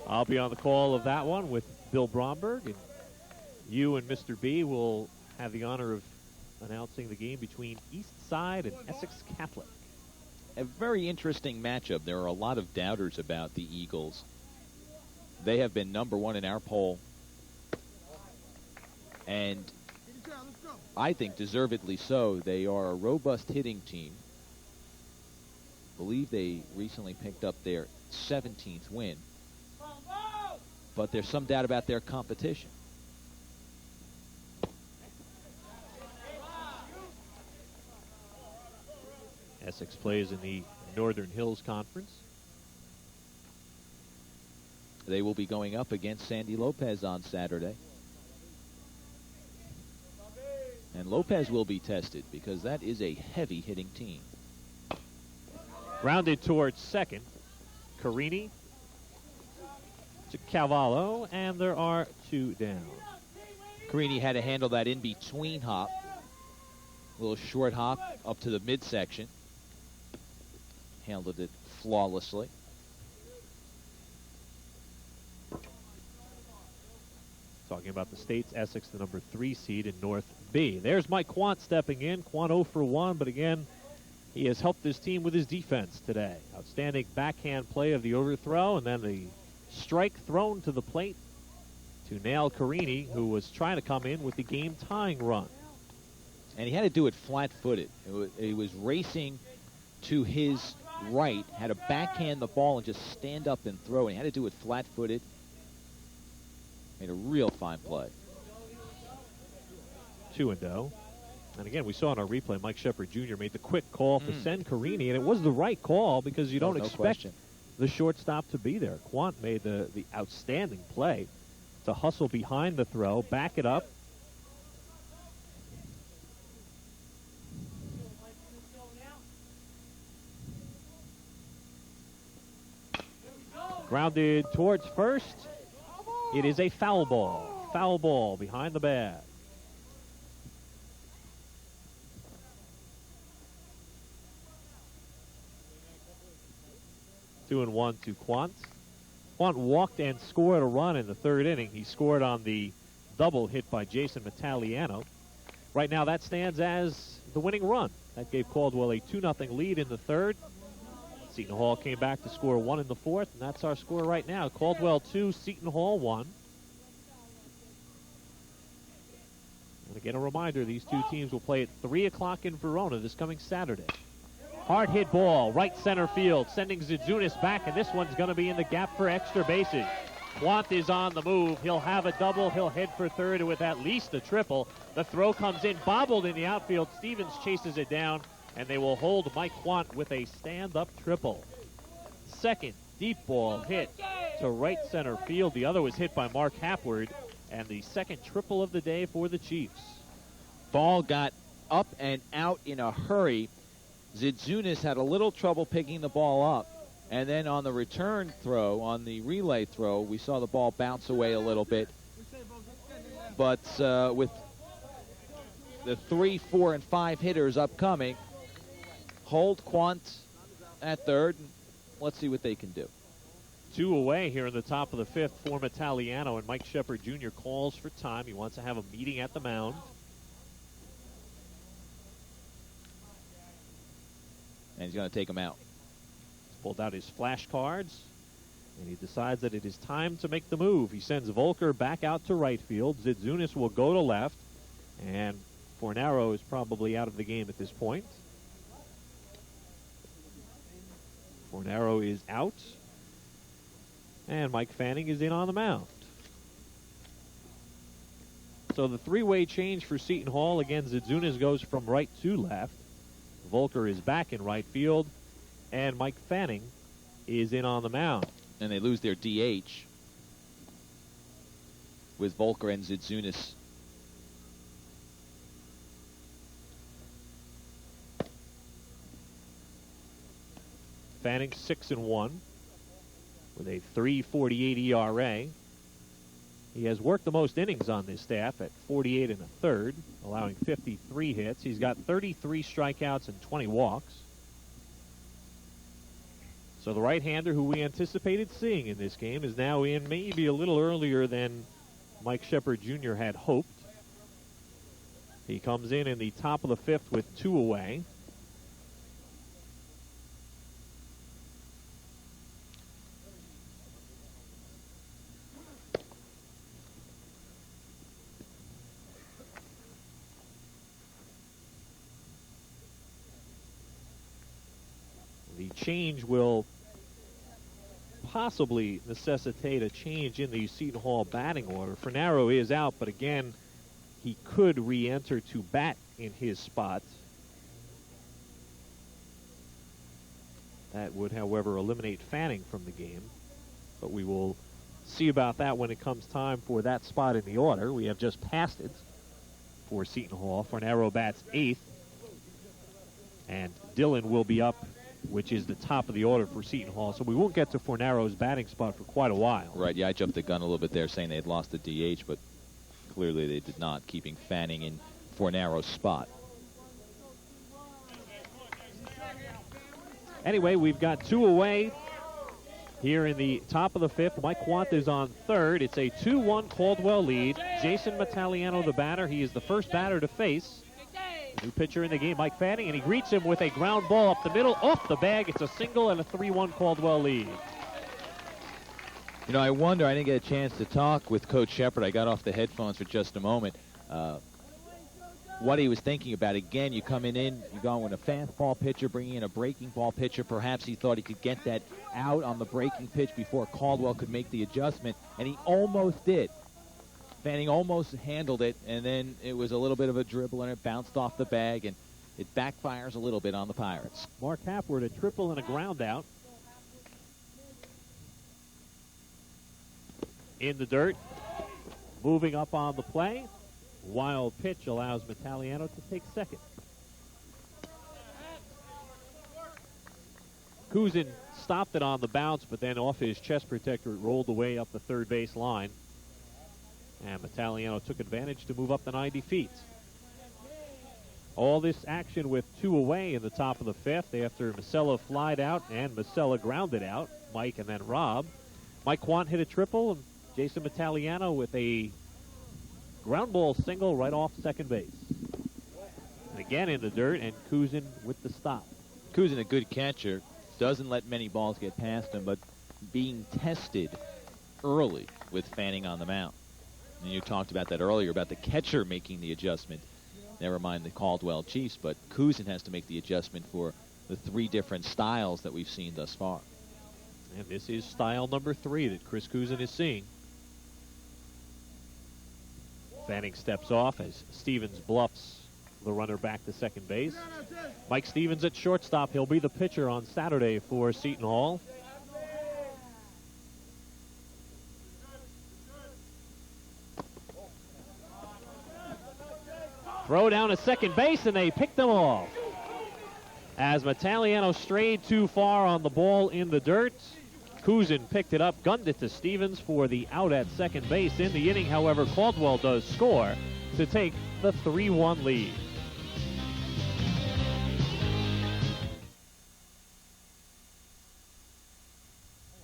I'll be on the call of that one with Bill Bromberg, and you and Mr. B will have the honor of announcing the game between East Side and Essex Catholic. A very interesting matchup. There are a lot of doubters about the Eagles. They have been number one in our poll, and I think deservedly so. They are a robust hitting team. I believe they recently picked up their 17th win, but there's some doubt about their competition. Essex plays in the Northern Hills Conference. They will be going up against Sandy Lopez on Saturday. And Lopez will be tested because that is a heavy hitting team. Grounded towards second. Carini to Cavallo, and there are two down. Carini had to handle that in-between hop. A little short hop up to the midsection. Handled it flawlessly. Talking about the States, Essex, the number 3 seed in North B. There's Mike Quant stepping in. Quant 0 for 1, but again, he has helped his team with his defense today. Outstanding backhand play of the overthrow, and then the strike thrown to the plate to nail Carini, who was trying to come in with the game-tying run. And he had to do it flat-footed. He was racing to his right, had to backhand the ball and just stand up and throw. And he had to do it flat-footed. Made a real fine play. 2-0. And again, we saw in our replay, Mike Shepard Jr. made the quick call to send Carini, and it was the right call because you don't expect the shortstop to be there. Quant made the outstanding play to hustle behind the throw, back it up. Grounded towards first. It is a foul ball. Foul ball behind the bag. Two and one to Quant. Quant walked and scored a run in the third inning. He scored on the double hit by Jason Metalliano. Right now that stands as the winning run. That gave Caldwell a 2-0 lead in the third. Seton Hall came back to score 1 in the fourth, and that's our score right now. Caldwell 2, Seton Hall 1. And again, a reminder, these two teams will play at 3 o'clock in Verona this coming Saturday. Hard hit ball, right center field, sending Zidzunis back, and this one's going to be in the gap for extra bases. Quant is on the move. He'll have a double. He'll head for third with at least a triple. The throw comes in, bobbled in the outfield. Stevens chases it down, and they will hold Mike Quant with a stand-up triple. Second deep ball hit to right center field. The other was hit by Mark Hapward, and the second triple of the day for the Chiefs. Ball got up and out in a hurry. Zidzunis had a little trouble picking the ball up. And then on the return throw, on the relay throw, we saw the ball bounce away a little bit. But with the 3, 4, and 5 hitters upcoming, hold Quant at third. And let's see what they can do. 2 away here in the top of the fifth for Metalliano, and Mike Shepard Jr. calls for time. He wants to have a meeting at the mound. And he's going to take him out. He's pulled out his flashcards, and he decides that it is time to make the move. He sends Volker back out to right field. Zidzunis will go to left, and Fornaro is probably out of the game at this point. Fornaro is out, and Mike Fanning is in on the mound. So the three-way change for Seton Hall. Again, Zidzunis goes from right to left. Volker is back in right field, and Mike Fanning is in on the mound. And they lose their DH with Volker and Zidzunis. Fanning 6-1 with a 3.48 ERA. He has worked the most innings on this staff at 48 1/3, allowing 53 hits. He's got 33 strikeouts and 20 walks. So the right-hander who we anticipated seeing in this game is now in maybe a little earlier than Mike Shepard Jr. had hoped. He comes in the top of the fifth with 2 away. The change will possibly necessitate a change in the Seton Hall batting order. Fornaro is out, but again, he could re-enter to bat in his spot. That would, however, eliminate Fanning from the game. But we will see about that when it comes time for that spot in the order. We have just passed it for Seton Hall. Fornaro bats 8th. And Dillon will be up, which is the top of the order for Seton Hall. So we won't get to Fornaro's batting spot for quite a while. Right, yeah, I jumped the gun a little bit there saying they had lost the DH, but clearly they did not, keeping Fanning in Fornaro's spot. Anyway, we've got 2 away here in the top of the fifth. Mike Quant is on third. It's a 2-1 Caldwell lead. Jason Mataliano, the batter. He is the first batter to face new pitcher in the game, Mike Fanning, and he greets him with a ground ball up the middle, off the bag. It's a single and a 3-1 Caldwell lead. You know, I wonder, I didn't get a chance to talk with Coach Shepard. I got off the headphones for just a moment. What he was thinking about. Again, you coming in, you're going with a fastball pitcher, bringing in a breaking ball pitcher. Perhaps he thought he could get that out on the breaking pitch before Caldwell could make the adjustment, and he almost did. Fanning almost handled it, and then it was a little bit of a dribble, and it bounced off the bag, and it backfires a little bit on the Pirates. Mark Hapward, a triple and a ground out. In the dirt, moving up on the play. Wild pitch allows Mataliano to take second. Kuzin stopped it on the bounce, but then off his chest protector, it rolled away up the third base line. And Mataliano took advantage to move up the 90 feet. All this action with 2 away in the top of the fifth after Masella flied out and Masella grounded out. Mike and then Rob. Mike Quant hit a triple, and Jason Mataliano with a ground ball single right off second base. And again in the dirt, and Kuzin with the stop. Kuzin, a good catcher, doesn't let many balls get past him, but being tested early with Fanning on the mound. And you talked about that earlier, about the catcher making the adjustment. Never mind the Caldwell Chiefs, but Kuzin has to make the adjustment for the 3 different styles that we've seen thus far. And this is style number 3 that Chris Kuzin is seeing. Fanning steps off as Stevens bluffs the runner back to second base. Mike Stevens at shortstop. He'll be the pitcher on Saturday for Seton Hall. Throw down to second base, and they pick them off. As Mataliano strayed too far on the ball in the dirt, Kuzin picked it up, gunned it to Stevens for the out at second base. In the inning, however, Caldwell does score to take the 3-1 lead.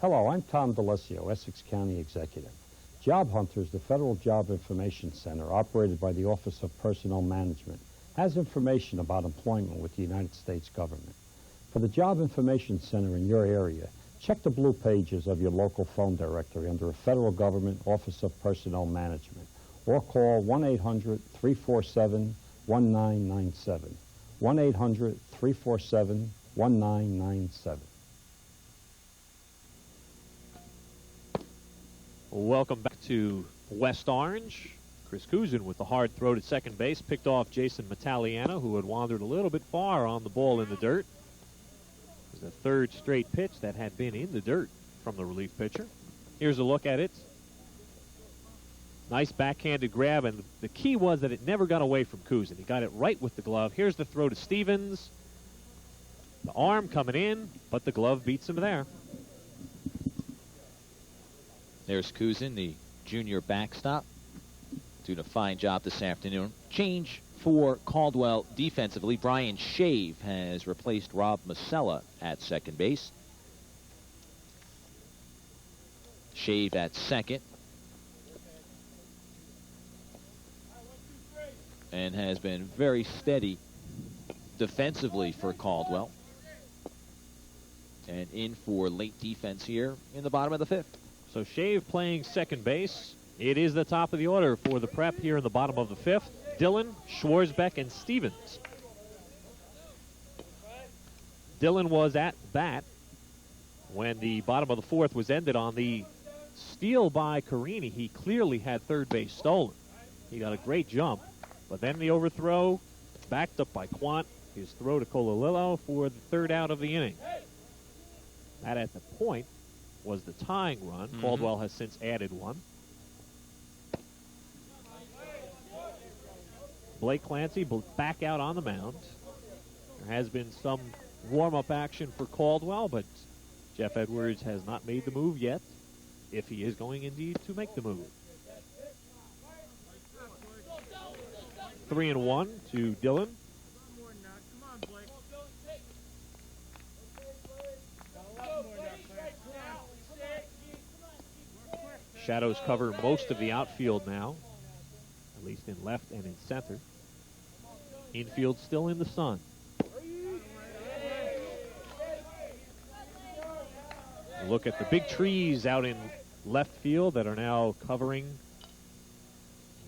Hello, I'm Tom DeLisio, Essex County Executive. Job Hunters, the Federal Job Information Center, operated by the Office of Personnel Management, has information about employment with the United States government. For the Job Information Center in your area, check the blue pages of your local phone directory under a Federal Government Office of Personnel Management, or call 1-800-347-1997. 1-800-347-1997. Welcome back to West Orange. Chris Kuzin with the hard throw to second base, picked off Jason Mataliano, who had wandered a little bit far on the ball in the dirt. It was the 3rd straight pitch that had been in the dirt from the relief pitcher. Here's a look at it. Nice backhanded grab, and the key was that it never got away from Kuzin. He got it right with the glove. Here's the throw to Stevens. The arm coming in, but the glove beats him there. There's Kuzin, the junior backstop, doing a fine job this afternoon. Change for Caldwell defensively. Brian Shave has replaced Rob Masella at second base. Shave at second. And has been very steady defensively for Caldwell. And in for late defense here in the bottom of the fifth. So Shave playing second base. It is the top of the order for the Prep here in the bottom of the fifth. Dillon, Schwarzbeck, and Stevens. Dillon was at bat when the bottom of the fourth was ended on the steal by Carini. He clearly had third base stolen. He got a great jump, but then the overthrow, backed up by Quant. His throw to Colalillo for the third out of the inning. That at the point was the tying run. Caldwell has since added one. Blake Clancy back out on the mound. There has been some warm-up action for Caldwell, but Jeff Edwards has not made the move yet, if he is going indeed to make the move. 3-1 to Dillon. Shadows cover most of the outfield now, at least in left and in center. Infield still in the sun. Look at the big trees out in left field that are now covering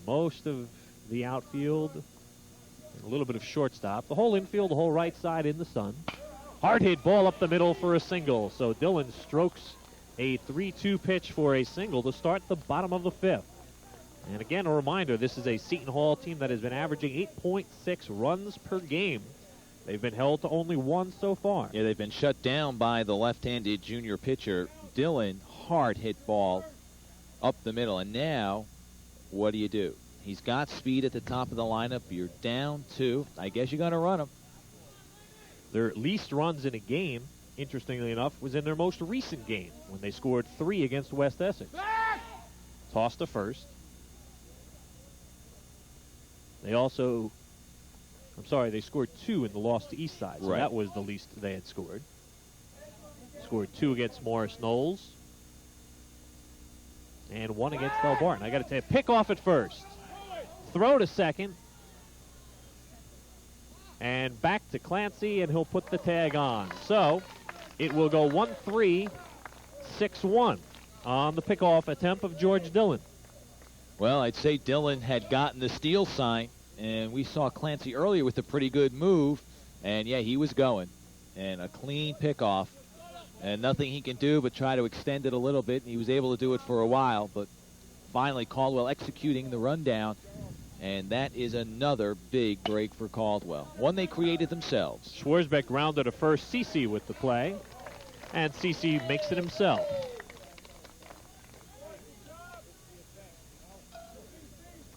most of the outfield. And a little bit of shortstop. The whole infield, the whole right side in the sun. Hard hit ball up the middle for a single. So Dillon strokes a 3-2 pitch for a single to start the bottom of the fifth. And again, a reminder, this is a Seton Hall team that has been averaging 8.6 runs per game. They've been held to only one so far. Yeah, they've been shut down by the left-handed junior pitcher. Dillon, hard hit ball up the middle. And now, what do? He's got speed at the top of the lineup. You're down 2. I guess you're going to run him. Their least runs in a game, interestingly enough, was in their most recent game when they scored 3 against West Essex. Toss to first. They also, they scored 2 in the loss to Eastside, so that was the least they had scored. Scored 2 against Morris Knowles and 1 against Del Barton. I got to tell you, pick off at first. Throw to second. And back to Clancy, and he'll put the tag on. So it will go 1-3, 6-1 on the pickoff attempt of George Dillon. Well, I'd say Dillon had gotten the steal sign, and we saw Clancy earlier with a pretty good move, and yeah, he was going. And a clean pickoff, and nothing he can do but try to extend it a little bit. He was able to do it for a while, but finally Caldwell executing the rundown, and that is another big break for Caldwell. One they created themselves. Schwarzbeck grounded to first. Cece with the play, and Cece makes it himself.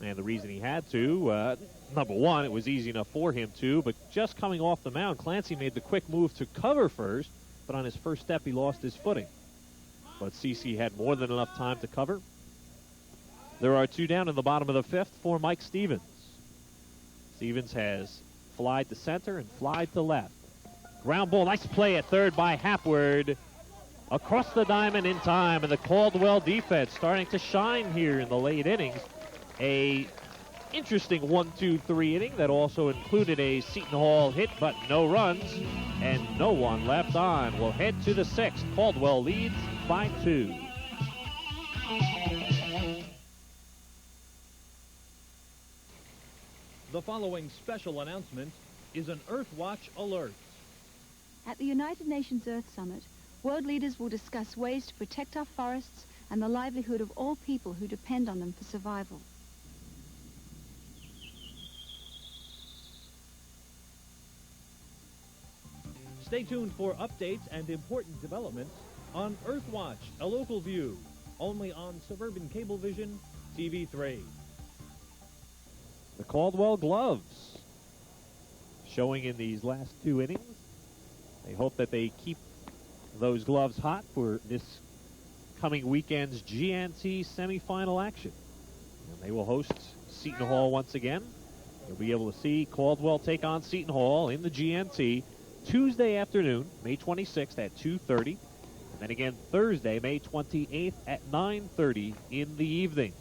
And the reason he had to, number one, it was easy enough for him to, but just coming off the mound, Clancy made the quick move to cover first, but on his first step he lost his footing. But CC had more than enough time to cover. There are 2 down in the bottom of the fifth for Mike Stevens. Stevens has flied to center and flied to left. Ground ball, nice play at third by Hapward. Across the diamond in time, and the Caldwell defense starting to shine here in the late innings. A interesting 1-2-3 inning that also included a Seton Hall hit, but no runs and no one left on. We'll head to the 6th. Caldwell leads by 2. The following special announcement is an Earthwatch alert. At the United Nations Earth Summit, world leaders will discuss ways to protect our forests and the livelihood of all people who depend on them for survival. Stay tuned for updates and important developments on Earthwatch, a local view, only on Suburban Cablevision, TV3. The Caldwell gloves showing in these last 2 innings. They hope that they keep those gloves hot for this coming weekend's GNT semifinal action. And they will host Seton Hall once again. You'll be able to see Caldwell take on Seton Hall in the GNT Tuesday afternoon, May 26th at 2:30. And then again Thursday, May 28th at 9:30 in the evening.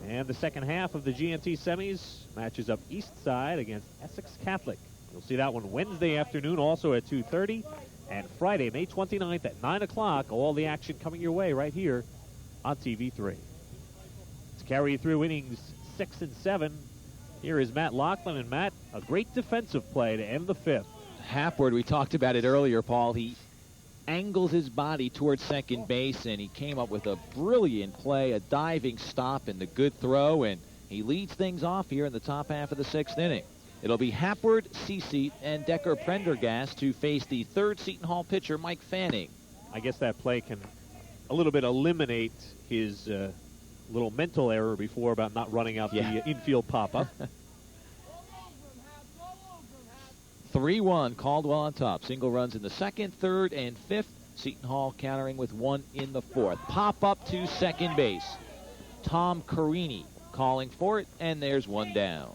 And the second half of the GNT semis matches up East Side against Essex Catholic. You'll see that one Wednesday afternoon, also at 2:30. And Friday, May 29th at 9 o'clock, all the action coming your way right here on TV3. To carry you through innings 6 and 7, here is Matt Lachlan. And Matt, a great defensive play to end the fifth. Hapward, we talked about it earlier, Paul. He angles his body towards second base, and he came up with a brilliant play, a diving stop, and a good throw, and he leads things off here in the top half of the sixth inning. It'll be Hapward, Cece, and Decker Prendergast to face the third Seton Hall pitcher, Mike Fanning. I guess that play can a little bit eliminate his little mental error before about not running out the infield pop-up. 3-1, Caldwell on top. Single runs in the second, third, and fifth. Seton Hall countering with one in the fourth. Pop up to second base. Tom Carini calling for it, and there's one down.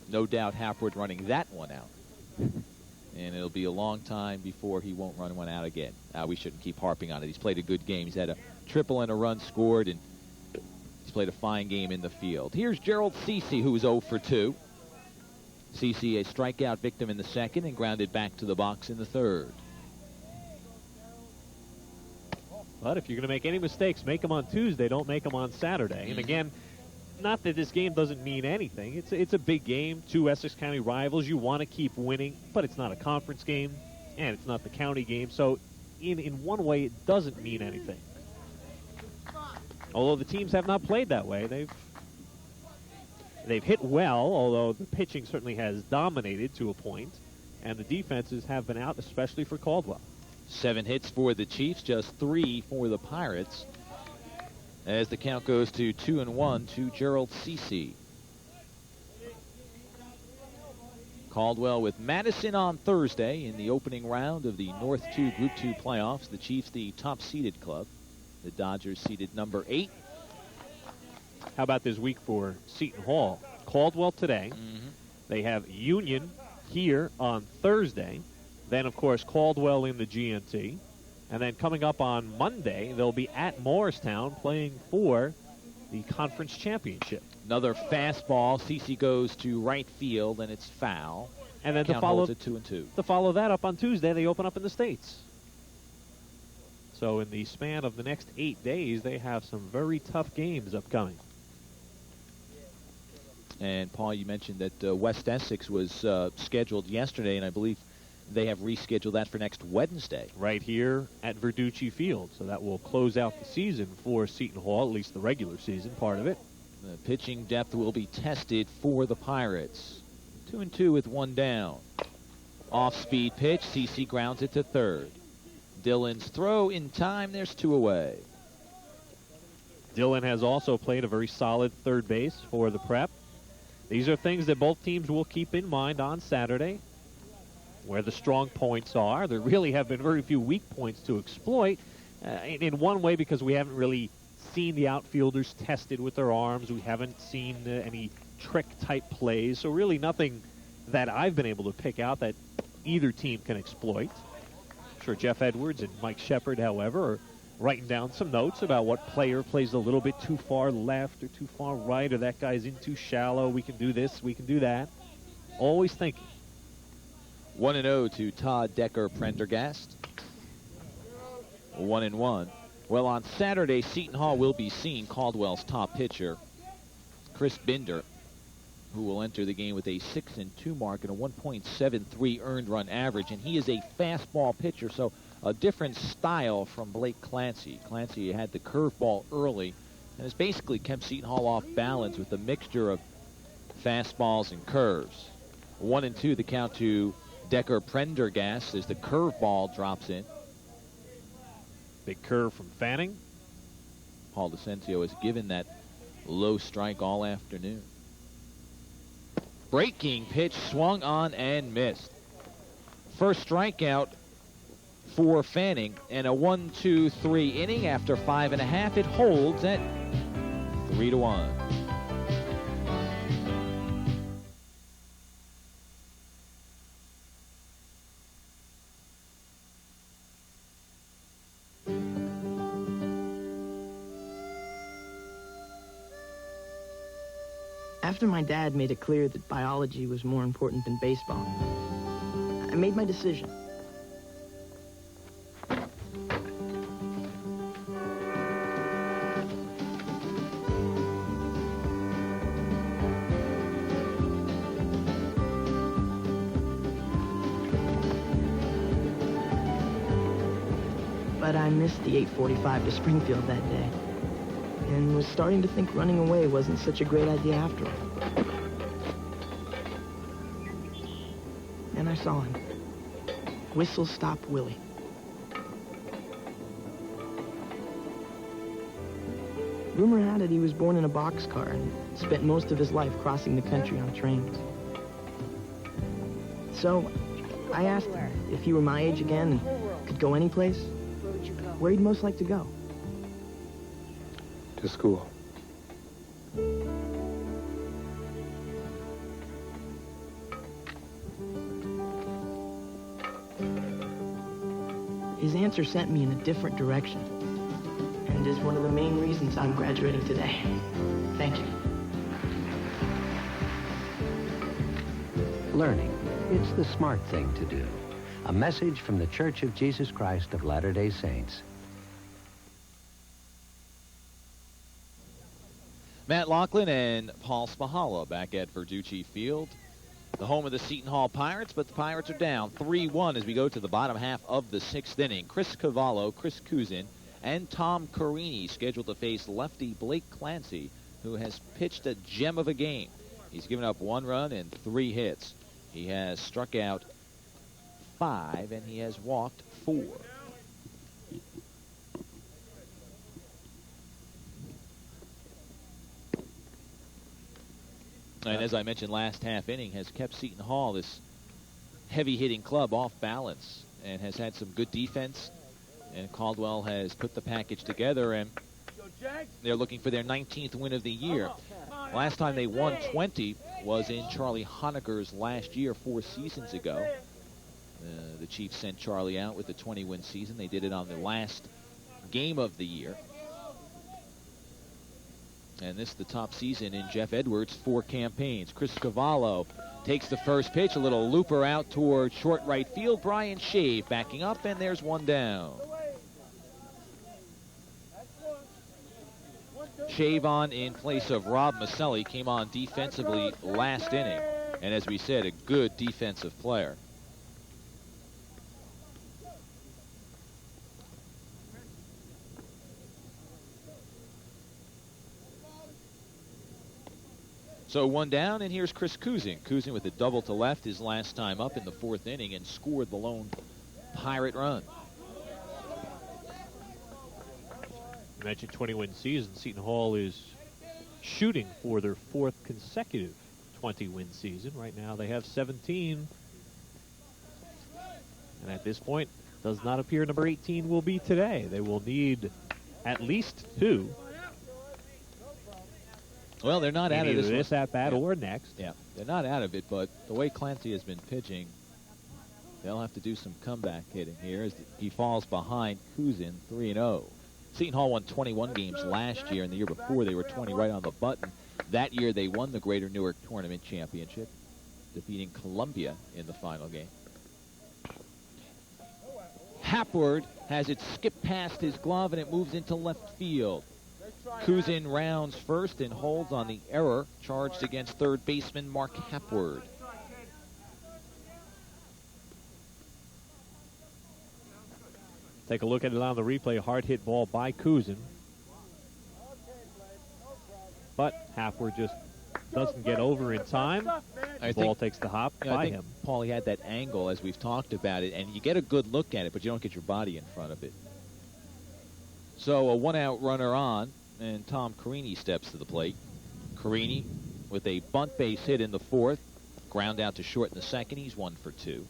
No doubt Hapward running that one out. And it'll be a long time before he won't run one out again. We shouldn't keep harping on it. He's played a good game. He's had a triple and a run scored, and he's played a fine game in the field. Here's Gerald Cece, who is 0 for 2. Cece, a strikeout victim in the second, and grounded back to the box in the third. But if you're going to make any mistakes, make them on Tuesday. Don't make them on Saturday. And again, not that this game doesn't mean anything. It's a big game. Two Essex County rivals. You want to keep winning, but it's not a conference game, and it's not the county game. So in one way, it doesn't mean anything. Although the teams have not played that way. They've hit well, although the pitching certainly has dominated to a point, and the defenses have been out, especially for Caldwell. 7 hits for the Chiefs, just 3 for the Pirates, as the count goes to 2-1 to Gerald Cece. Caldwell with Madison on Thursday in the opening round of the North 2 Group 2 playoffs. The Chiefs, the top-seeded club. The Dodgers seeded number 8. How about this week for Seton Hall? Caldwell today. They have Union here on Thursday. Then, of course, Caldwell in the GNT. And then coming up on Monday, they'll be at Morristown playing for the conference championship. Another fastball. Cece goes to right field, and it's foul. And then Count holds it 2-2. To follow that up on Tuesday, they open up in the States. So in the span of the next 8 days, they have some very tough games upcoming. And, Paul, you mentioned that West Essex was scheduled yesterday, and I believe they have rescheduled that for next Wednesday. Right here at Verducci Field. So that will close out the season for Seton Hall, at least the regular season part of it. The pitching depth will be tested for the Pirates. 2-2 with one down. Off-speed pitch. Cece grounds it to third. Dillon's throw in time. There's 2 away. Dillon has also played a very solid third base for the Prep. These are things that both teams will keep in mind on Saturday, where the strong points are. There really have been very few weak points to exploit. In one way, because we haven't really seen the outfielders tested with their arms. We haven't seen any trick-type plays. So really nothing that I've been able to pick out that either team can exploit. I'm sure Jeff Edwards and Mike Shepard, however, are writing down some notes about what player plays a little bit too far left or too far right, or that guy's in too shallow. We can do this, we can do that. Always thinking. 1-0 to Todd Decker Prendergast. 1-1. Well, on Saturday, Seton Hall will be seeing Caldwell's top pitcher, Chris Binder, who will enter the game with a 6-2 mark and a 1.73 earned run average. And he is a fastball pitcher, so a different style from Blake Clancy. Clancy had the curveball early and has basically kept Seton Hall off balance with a mixture of fastballs and curves. 1-2 the count to Decker Prendergast as the curveball drops in. Big curve from Fanning. Paul DeCencio has given that low strike all afternoon. Breaking pitch swung on and missed. First strikeout for Fanning, and a 1-2-3 inning after 5.5. It holds at 3-1. After my dad made it clear that biology was more important than baseball, I made my decision. But I missed the 8:45 to Springfield that day, and was starting to think running away wasn't such a great idea after all. And I saw him. Whistle Stop Willie. Rumor had it he was born in a boxcar and spent most of his life crossing the country on trains. So I asked him if he were my age again and could go any place, where he'd most like to go. To school. His answer sent me in a different direction, and is one of the main reasons I'm graduating today. Thank you. Learning. It's the smart thing to do. A message from the Church of Jesus Christ of Latter-day Saints. Matt Laughlin and Paul Spahala back at Verducci Field, the home of the Seton Hall Pirates, but the Pirates are down 3-1 as we go to the bottom half of the sixth inning. Chris Cavallo, Chris Cousin, and Tom Carini scheduled to face lefty Blake Clancy, who has pitched a gem of a game. He's given up 1 run and 3 hits. He has struck out 5, and he has walked 4. And as I mentioned, last half inning has kept Seton Hall, this heavy-hitting club, off balance and has had some good defense. And Caldwell has put the package together, and they're looking for their 19th win of the year. Last time they won 20 was in Charlie Honecker's last year, 4 seasons ago. The Chiefs sent Charlie out with the 20-win season. They did it on the last game of the year. And this is the top season in Jeff Edwards' 4 campaigns. Chris Cavallo takes the first pitch, a little looper out toward short right field. Brian Shave backing up, and there's 1 down. Shave on in place of Rob Maselli, came on defensively last inning. And as we said, a good defensive player. So 1 down, and here's Chris Cousin. Cousin with a double to left his last time up in the 4th inning and scored the lone Pirate run. You mentioned 20-win season. Seton Hall is shooting for their 4th consecutive 20-win season. Right now they have 17. And at this point, does not appear number 18 will be today. They will need at least 2. Well, they're not out of this at bat or next. Yeah, they're not out of it, but the way Clancy has been pitching, they'll have to do some comeback hitting here as he falls behind Cousin 3-0. Seton Hall won 21 games last year, and the year before they were 20 right on the button. That year they won the Greater Newark Tournament Championship, defeating Columbia in the final game. Hapward has it skip past his glove, and it moves into left field. Cousin rounds first and holds on the error charged against third baseman Mark Hapward. Take a look at it on the replay. Hard hit ball by Cousin. But Hapward just doesn't get over in time. The ball takes the hop by him. Paul, he had that angle as we've talked about it, and you get a good look at it, but you don't get your body in front of it. So a 1-out runner on, and Tom Carini steps to the plate. Carini with a bunt base hit in the 4th. Ground out to short in the 2nd. He's 1 for 2.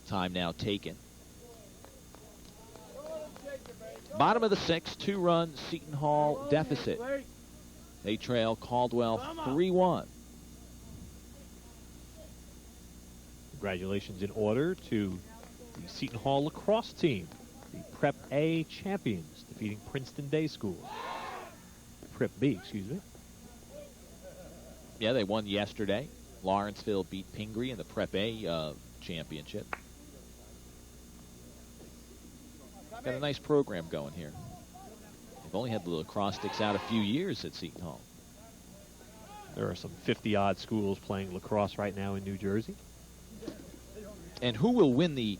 Time now taken. Bottom of the 6th, 2-run Seton Hall deficit. They trail Caldwell 3-1. Congratulations in order to the Seton Hall lacrosse team, the Prep A champions, defeating Princeton Day School. Prep B, excuse me. Yeah, they won yesterday. Lawrenceville beat Pingree in the Prep A championship. Got a nice program going here. They've only had the lacrosse sticks out a few years at Seton Hall. There are some 50-odd schools playing lacrosse right now in New Jersey. And who will win the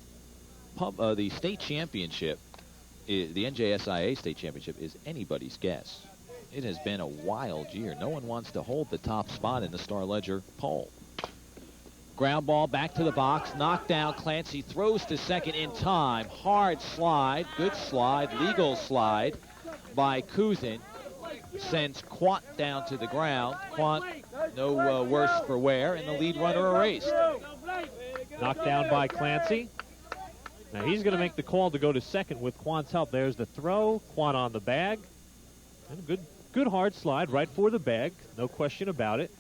state championship, the NJSIA state championship, is anybody's guess. It has been a wild year. No one wants to hold the top spot in the Star Ledger poll. Ground ball back to the box, knocked down. Clancy throws to second in time. Hard slide, good slide, legal slide by Kuzin. Sends Quant down to the ground. Quant, no worse for wear, and the lead runner erased. Knocked down by Clancy. Now he's going to make the call to go to second with Quant's help. There's the throw. Quant on the bag. And a good hard slide right for the bag. No question about it.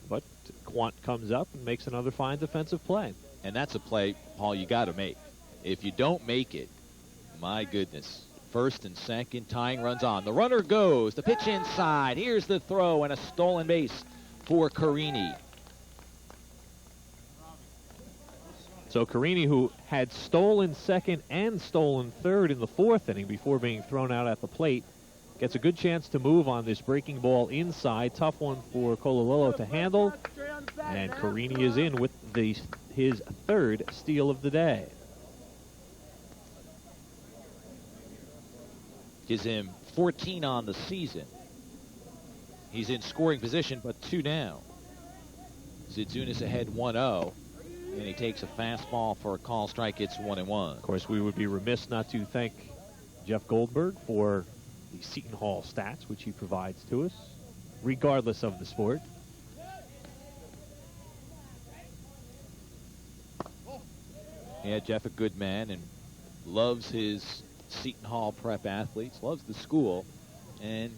But Quant comes up and makes another fine defensive play. And that's a play, Paul, you got to make. If you don't make it, my goodness. First and second, tying runs on. The runner goes. The pitch inside. Here's the throw and a stolen base for Carini. So Carini, who had stolen second and stolen third in the fourth inning before being thrown out at the plate, gets a good chance to move on this breaking ball inside. Tough one for Cololillo to handle. And Carini is in with his third steal of the day. Gives him 14 on the season. He's in scoring position, but 2 down. Zydzunas ahead 1-0. And he takes a fastball for a call strike. It's 1-1. Of course, we would be remiss not to thank Jeff Goldberg for the Seton Hall stats, which he provides to us, regardless of the sport. Yeah, Jeff, a good man, and loves his Seton Hall prep athletes, loves the school, and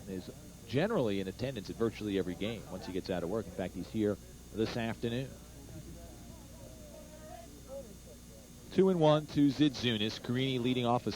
is generally in attendance at virtually every game once he gets out of work. In fact, he's here this afternoon. 2-1 to Zydzunas. Carini leading off a